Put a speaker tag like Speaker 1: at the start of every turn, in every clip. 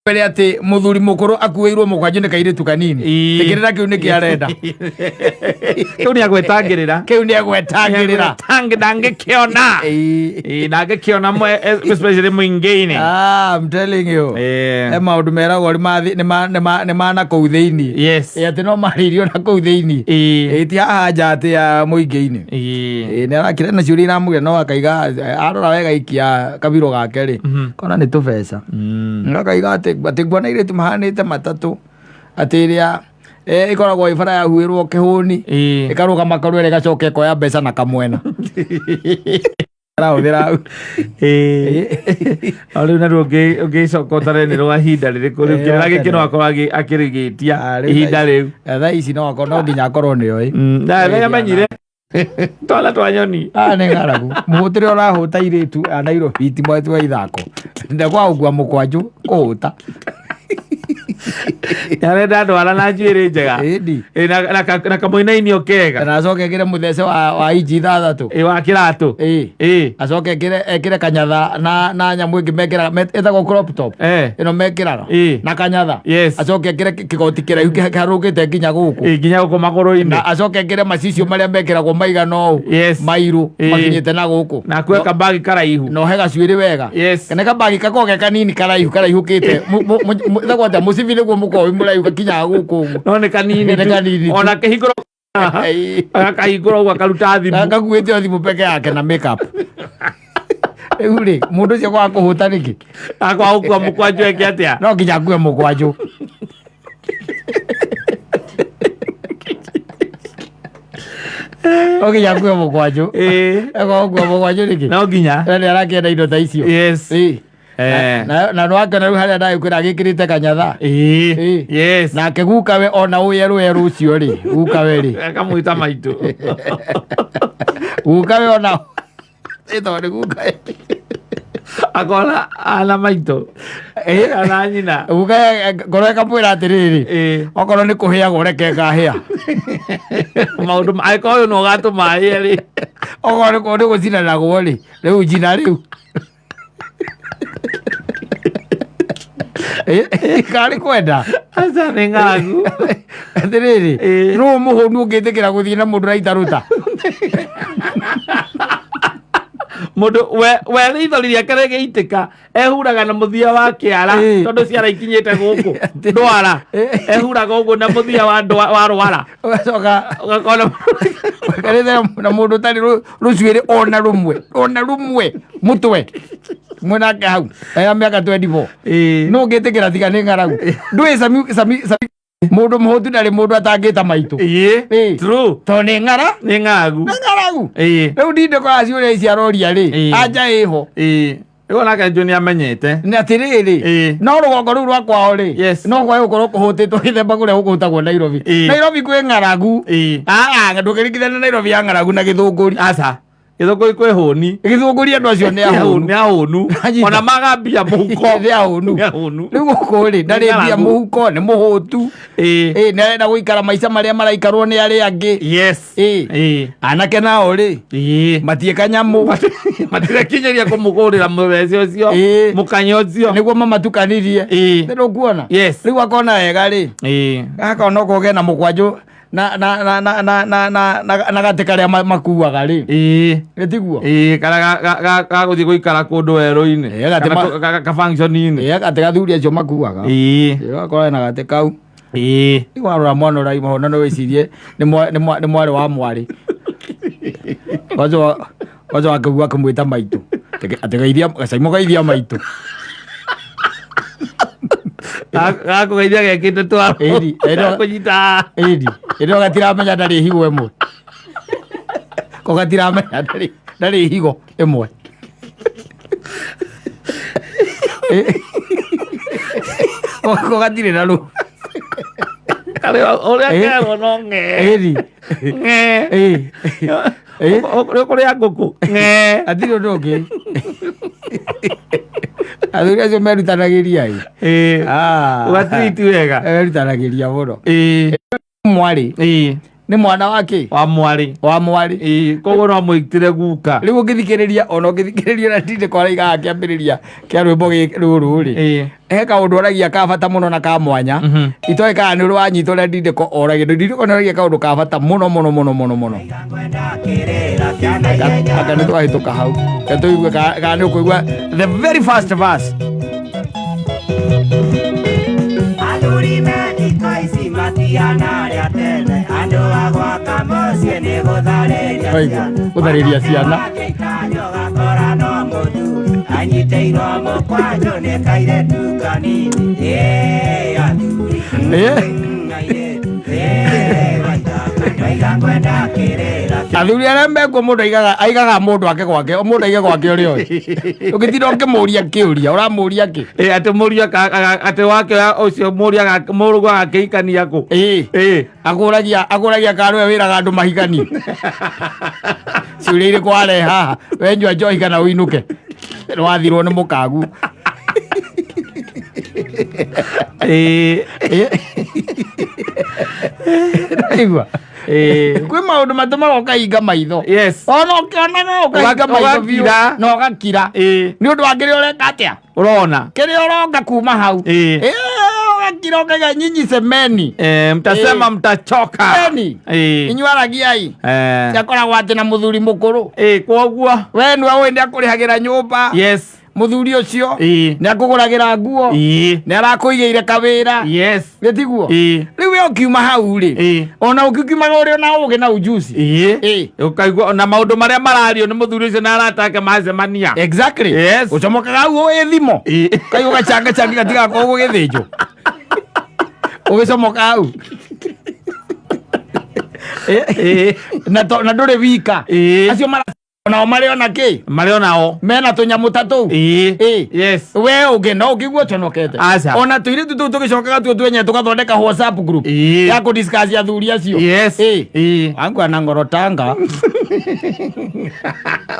Speaker 1: Pele ati muthuri mukuru akuirwo mukwanju ne kaire tukanini tikirira kiu ni kiarenda
Speaker 2: kiu ni agwetangirira tangi dange kiona nage kiona mo especially muingeini
Speaker 1: I'm telling you maundu meragwo ni mana kuu thiini
Speaker 2: yes
Speaker 1: ati no maririo na kuu thiini ti haja ati ya muingeini ni arakire na ciuri na muge no akaiga arora wega ikia kabiro gake ri kona ni tubesa akaiga ati batigwana ire tumahanite matatu atiria ikoragwo ibara ya huirwo kihuni ikaruga makarwere gacoke koya mbeca na kamwena raudira
Speaker 2: ari na roge sokotare ni ro hinda ririku riu kirage kino akora akirigitia ihinda riu
Speaker 1: tha ici no akona nginya akorwo ni oi
Speaker 2: na rega manyire tola twanyoni
Speaker 1: ni ngaragu muhutire orahuta iritu Nairobi ti mwetu wa ithako ndegwa ugwa mukwanju kuhuta
Speaker 2: yarenda ndwara na njwiri njega na kamuinaini okega
Speaker 1: na acoke ekire muthece wa inji ithathatu
Speaker 2: wa kiratu
Speaker 1: acoke ekire kanyatha na nyamu ingi mekira etagwo crop top ino mekiraga na kanyatha acoke ekire kigoti kiraihu kiharukite nginya guku
Speaker 2: maguru-ini
Speaker 1: na acoke ekire macicio maria mekiragwo maigana uu mairu makinyite na guku
Speaker 2: na kwe kabagi karaihu
Speaker 1: no he gacuiri wega kana kabagi kakoge kanini karaihukite etagwo ta musibi niguo mukowi muraihu gakinya guku
Speaker 2: no ni kanini ona kihinguro akahingura uga karuta thimu
Speaker 1: gakuite thimu peke yake na makeup uri mundu cio kwa kuhuta niki
Speaker 2: akwa ukwa mukwanju eke atia
Speaker 1: no nginya kue mukwanju nginya kue mukwanju akwa ukwa mukwanju niki
Speaker 2: no nginya
Speaker 1: ni arakenda indo ta icio
Speaker 2: yes
Speaker 1: na no akena riu haria ndagikwira agikirite kanyatha
Speaker 2: yes
Speaker 1: na keguka we ona uyeru ucio ri guka we ri
Speaker 2: akamwita maitu
Speaker 1: guka we ona ito guka
Speaker 2: akona ana maitu ana nyina
Speaker 1: guka ngoro ikamwira atiriri okorwo ni kuhia goreke ngahia
Speaker 2: maundu aikoyo no gatuma ri
Speaker 1: okorwo ni gucina na gwo ri riu njina riu kari kwenda
Speaker 2: asa ni ngagu
Speaker 1: atiriri no muhonu ungitikira guthii na mundu raitaruta
Speaker 2: mundu we rithori riake rigiitika ehuraga na muthia wa kiara tondu ciara ikinyite guku ndwara ehuraga uguo na muthia wa rwara
Speaker 1: ugakona karitha na mundu tari rucuiri ona rumwe mutwe mwanake hau miaka 24 no ngitikira tiga ni ngaragu ndui sami mundu muhutu ndari mundu atangita maitu
Speaker 2: true
Speaker 1: to ni
Speaker 2: ngaragu
Speaker 1: riu ndinde kwa ciuria ici aroria ri anja iho
Speaker 2: Iwona ka Junior amenyete
Speaker 1: ni atiriri no rugongo ru rwa kwao ri no kwa gukorwo kuhutitwo githemba kuria gukutagwo Nairobi kwi ngaragu ndukirikithania na Nairobi ya ngaragu na githunguri
Speaker 2: asa githunguri kwi huni
Speaker 1: githunguri andu acio ni
Speaker 2: ahunu ona magambia muhuko
Speaker 1: ni ahunu riu guku ri ndari mbia muhuko ni muhutu nenda guikara maica maria maraikarwo ni ari angi anake nao ri matie kanyamu
Speaker 2: matirekinyeria kumugurira mutheci ucio mukanya ucio
Speaker 1: niguo mamatukanirie ndio kuona riu akona wega ri akona ukoge na mukwanju na gate karia makuaga ri getiguo
Speaker 2: kara guthii guikara kundu weru-ini ka function-ini
Speaker 1: gate gathuri acio makuaga akora na gate kau iwarora mwana uraima hona no wicirie ni mwari wa mwari wazo akagua kumwita maitu ategeithia gacaimo gaithia maitu
Speaker 2: gakugeithia gekite twaro kunyita
Speaker 1: ino gatiramenya ndari higo imwe ko gatiramenya ndari higo imwe ko gatire na ru
Speaker 2: kare oria kero no nge kuria nguku
Speaker 1: atire ndoge athuri acio merutanagiria
Speaker 2: ugatiritu wega
Speaker 1: merutanagiria muno mwari ni mwana wake
Speaker 2: wa mwari koguo no mwitire guka
Speaker 1: riu ngithikiriria ona ngithikiriria na ndinde kwa raiga akiambiriria kia rwimbo ruru ri he kaundu oragia ka bata muno na ka mwanya itoe kana ni rwanyitwo na ndinde ko oragia ndinde ko oragia kaundu ka bata muno aka ni twahituka hau tuigue kana ni kuigua the very first verse. Guthareria ciana anyiteirwo mukwanjo ni kairetu kanini athuri aria mekwo mundu aigaga mundu ake gwake mundu aige gwake uria ugitinda ukimuria kiuria uramuria ki
Speaker 2: ati muria ati wake ucio muria murugo akeikania ku
Speaker 1: akuragia karu wiraga andu mahikani ciuria iri kware haha wenjwa njohi kana uinuke wathirwo ni mukagu igua kwi maundu matumaga ukahinga maitho ona ukionaga ukahinga maitho biu na ugakira ni undu wa kiria ureka atia
Speaker 2: urona
Speaker 1: kiria uronga kuma hau ugakira ukaiga nyinyi semeni
Speaker 2: mtasema mtachoka
Speaker 1: inyuaragiai ciakoragwo ati na muthuri mukuru
Speaker 2: koguo
Speaker 1: we niwe wende akurihagira nyumba muthuri ucio ni akuguragira nguo ni arakuigeire kawira gitiguo riu we ukiuma hau ri ona ukiumaga uri na uge na ujuzi
Speaker 2: ukaigua na maundu maria marario ni muthuri ucio na aratake macemania
Speaker 1: ucomokaga hau thimo kaigua gacanga changi gatiga koguo githinjo ugicomoka hau na nduri wika acio nao mariona ki
Speaker 2: marionao
Speaker 1: mena tunyamu tatu we uge no ukigua tonokete ona tuire tu tugicokaga tu twenye tugathondeka WhatsApp group ya ku discuss ya thuri acio wangu ana ngorotanga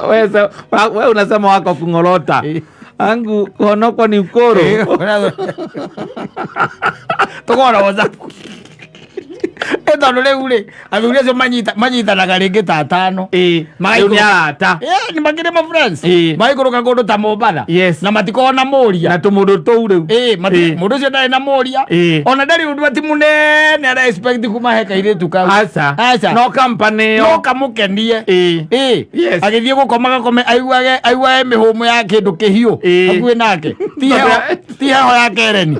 Speaker 2: wewe unasema wako kungorota angu konoko ni ukoro
Speaker 1: tugora WhatsApp tondu riu ri athuri acio manyitanaga ringi ta atano ni makiri ma friends maikuruka kundu ta Mombatha na matikona muria
Speaker 2: na tumundu tou riu
Speaker 1: mundu ucio ndari na muria ona ndari undu ati munene ara expect kuma he kairitu kau
Speaker 2: aca no company
Speaker 1: no kamukenie agithie gukomaga kome aiguage mihumu ya kindu kihiu hakuhi nake ti heho ya Kereni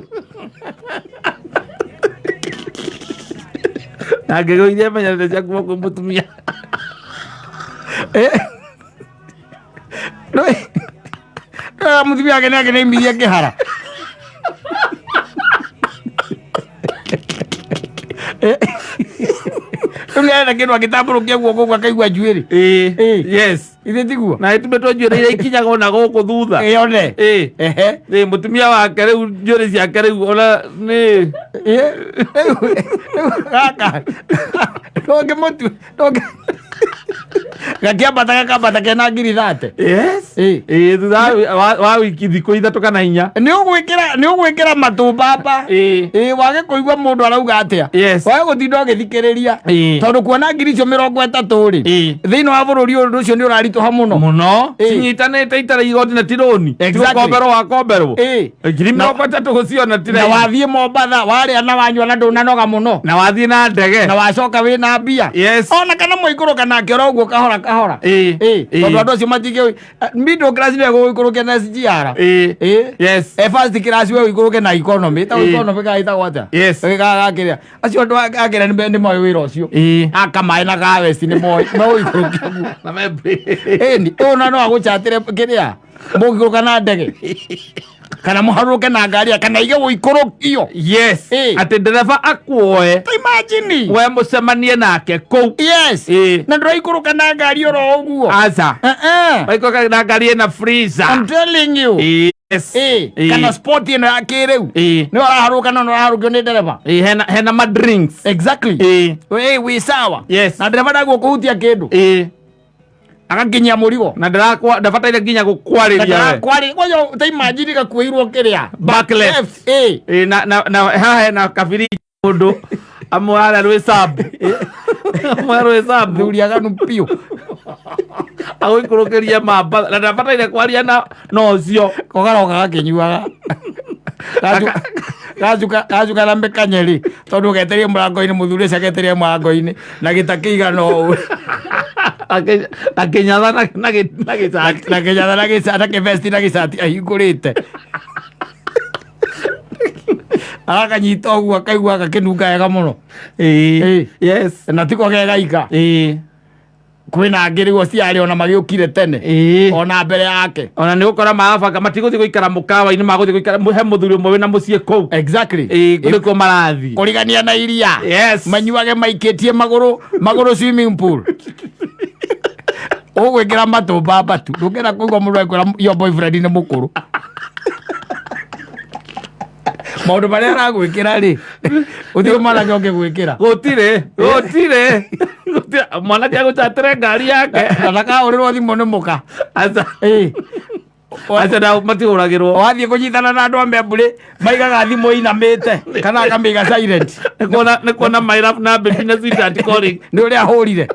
Speaker 2: nagĩgũithia menyerete ciaku moko mũtumia
Speaker 1: mũtumia wake nake nĩaimithia kĩhara rĩu nĩarenda kĩndũ agĩtambũrũkia guoko akaigua njuĩrĩ ithe tiguo
Speaker 2: na ĩtumĩtwo njuĩrĩ iria ikinyaga ona gũkũ thutha
Speaker 1: one
Speaker 2: mũtumia wake rĩu njuĩrĩ ciake rĩu ona nĩ
Speaker 1: gaka ndũngĩmũtua gakĩambata kena ngiri 30
Speaker 2: thutha wa wiki thikũ ithatũ kana inya
Speaker 1: nĩ ũgwĩkĩra matũmbamba wage kũigua mũndũ arauga atĩa wage gũtinda ũgĩthikĩrĩria tondũ kuona ngiri icio 30 rĩ thĩinĩ wa bũrũri ũyũ ũcio nĩ ũraritũha
Speaker 2: mũno cinyitanĩte itarĩ igoti na tironi tigukomberwo wakomberwo ngiri 30 gũciona tira
Speaker 1: na wathiĩ Mombatha warĩa na wanyua na ndũnanoga mũno
Speaker 2: na wathiĩ na ndege
Speaker 1: na wacoka wĩna mbia ona kana mũikũrũka nake oro ũguo kahora tondũ andũ acio matingĩ middle class nĩ gũikũrũke na SGR first class we ũikũrũke na economy ta economy gaĩtagwo atĩa gakĩrĩa acio andũ akĩrĩa nĩ moĩ wĩra ũcio akamaĩ na gawesti nĩ moĩ ũikũrũkia guo
Speaker 2: na membre
Speaker 1: ona no agũchatĩre kĩrĩa mũgĩkũrũka na ndege kana mũharũrũke na ngari kana ige gũikũrũkio
Speaker 2: atĩ ndereba akuoe
Speaker 1: imagine
Speaker 2: we mũcemanie nake kũu
Speaker 1: na ndũraikũrũka na ngari oro ũguo
Speaker 2: waikũrũka na ngari ĩna freezer
Speaker 1: I'm telling you kana sport ĩno ya kĩrĩu nĩ ũraharũka na ũraharũkio nĩ ndereba
Speaker 2: hena ma drinks
Speaker 1: exactly wĩ sawa na ndereba ndaguo kũhutia kĩndũ agakinyia mũrigo
Speaker 2: na ndabataire nginya gũkwarĩria
Speaker 1: we ta imagine gakuĩirwo kĩrĩa
Speaker 2: back left na haha hena kabiriji mũndũ amwe harĩa rwĩ sub Mwero hesabu.
Speaker 1: Thuri aganu piu.
Speaker 2: Awe kurokeria mamba na ndabataire kwaria na nocio
Speaker 1: Kogaroka gakinyuaga. Gajuka na mbekanyeri tondu geterie murango-ini muthuri cageterie murango-ini na gitakiiga no
Speaker 2: akinyatha na gicati
Speaker 1: na kinyatha na gicati na kivesti na gicati ahingurite agakanyita uguo akaigua gakinunga wega muno.
Speaker 2: Yes,
Speaker 1: na tiko gegaika kwina ngiri go ciari ona magiukire tene ona mbere yake
Speaker 2: ona ni gukora maabanga matiguthi guikara mukawa-ini maguthi guikara he muthuri umwe wina mucii kou
Speaker 1: exactly
Speaker 2: kuliko marathi
Speaker 1: kurigania na iria.
Speaker 2: Yes,
Speaker 1: manyuage maikitie maguru swimming pool ugwikira matumba mbatu ndungera kuigua mundu akwira yo boyfriend ni mukuru maundu maria aragwikira ri uthio mwanake ungigwikira
Speaker 2: gutire mwanake agutatire ngari yake
Speaker 1: ndakaũrĩrwo thimũ nĩ mũka
Speaker 2: aca na matihũragĩrwo
Speaker 1: wathiĩ kũnyitana na andũ a membũrĩ maigaga thimũ inamĩte kana akamĩiga silent
Speaker 2: nĩ kuona my love na baby na sweetheart calling
Speaker 1: nĩ ũrĩa ahũrire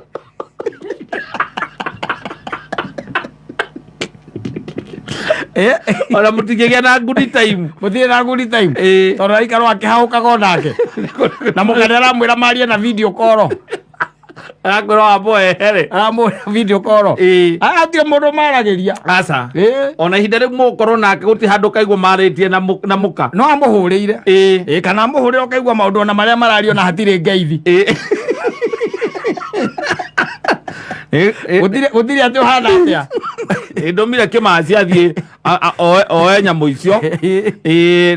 Speaker 2: ona mũtingĩgĩa na good time
Speaker 1: mũtirĩ na good time tondũ aikarwo akĩhaũkaga onake na mũkane aramwĩra marie na video call
Speaker 2: arakwĩra wamboehere
Speaker 1: aramwĩra video call atirĩ mũndũ maragĩria
Speaker 2: aca ona ihinda rĩu mũgũkorwo nake gũtirĩ handũ kaigua marĩtie na mũka
Speaker 1: no amũhũrĩire kana amũhũrĩre ũkaigua maũndũ ona marĩa marario na hatirĩ ngeithi gũtirĩ atĩ ũhana atĩa
Speaker 2: ndomire Kimathi athiĩ oe nyamũ icio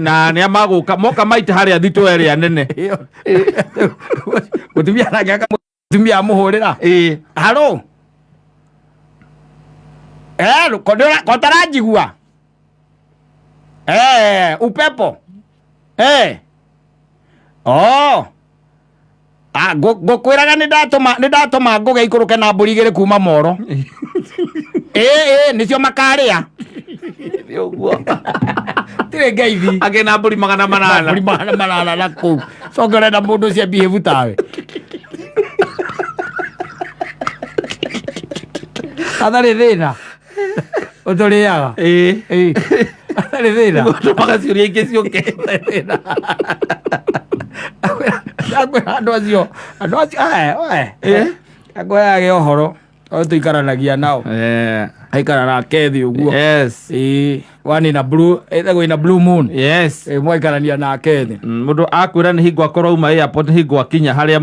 Speaker 2: na nĩa magũka moka maite harĩa thitũ ĩrĩa nene
Speaker 1: mũtumia nake mũtumia amũhũrĩra haro kotaranjigua upepo ngũkwĩraga nĩ ndatũma ngũge ikũrũke na mbũri igĩrĩ kuma Moro nĩcio makarĩa tirĩ ngeithi
Speaker 2: agĩ na mbũri 800
Speaker 1: na kũu coke ũrenda mũndũ ũcio behave tawe atharĩ thĩna ũtũrĩaga atharĩ thĩna
Speaker 2: magaciũria ingĩ ciũke
Speaker 1: akwĩra andũ acio akwĩrage ũhoro tũikaranagia nao aikara nake thĩ ũguo wanina blue ethagwo ina blue moon mwaikarania nake thĩ
Speaker 2: mũndũ akwĩra nĩ hingo akorwo auma airport hingo akinya harĩa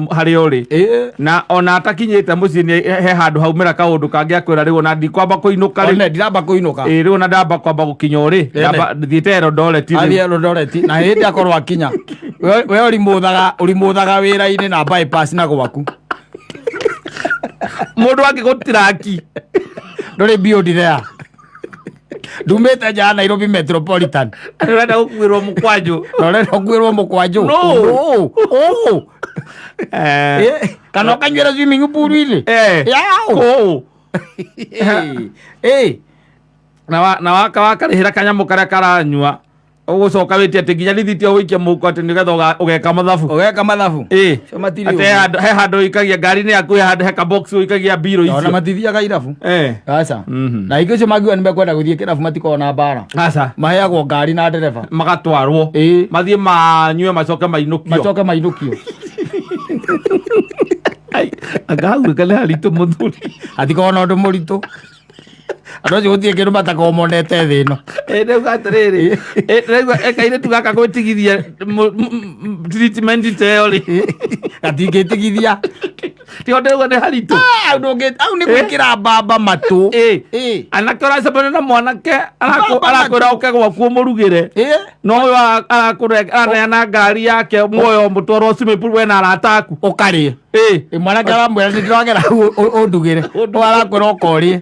Speaker 2: ũrĩ na ona atakinyĩte mũciĩ he handũ haumĩra kaũndũ kangĩ akwĩra rĩu ona ndikwamba kũinũka
Speaker 1: ndiramba kũinũka
Speaker 2: rĩu ona ndamba kwamba gũkinya ũrĩ thiĩte Eldoret
Speaker 1: na hĩndĩ akorwo akinya we ũrimũthaga wĩra-inĩ na bypass na gwaku
Speaker 2: mũndũ angĩgũtiraki
Speaker 1: ndũrĩ build there ndumĩte nja Nairobi Metropolitan
Speaker 2: ũrenda gũkuĩrwo mũkwanjũ
Speaker 1: kana ũkanyuĩra swimming pool-inĩ
Speaker 2: na wakarĩhĩra kanyamũ karĩa karanyua ũgũcoka wĩtie atĩ nginya rithiti ũgũikia mũhuko atĩ nĩgetha ũgeka mathabu he handũ ikagia ngari-inĩ yaku he kabox ũikagia mbiro icio
Speaker 1: ona matithiaga irabu aca na ingĩ ũcio mangiuga nĩ mekwenda gũthiĩ kĩrabu matikoragwo na mbara maheagwo ngari na ndereba
Speaker 2: magatwarwo mathiĩ manyue macoke mainũkio akahaurĩka nĩ haritũ mũthuri
Speaker 1: hatikoragwo na ũndũ mũritũ andũ acio gũtirĩ kĩndũ matakorwo monete thĩ ĩno
Speaker 2: rĩu atĩrĩrĩ kairĩtu gaka gwĩtigithia treatment teo rĩ
Speaker 1: gatingĩtigithia
Speaker 2: tio ndĩrauga nĩ haritũ
Speaker 1: au nĩ gwĩkĩra mbamba matũ
Speaker 2: anake ũracemania na mwanake arakwĩra ũke gwaku ũmũrugĩre no ũyũ araneana ngari yake muoyo mũtwarwo swimming pool we na arata aku
Speaker 1: ũkarĩe mwanake aramwĩra nĩ ndĩragera ũndugĩre arakwĩra ũkorĩe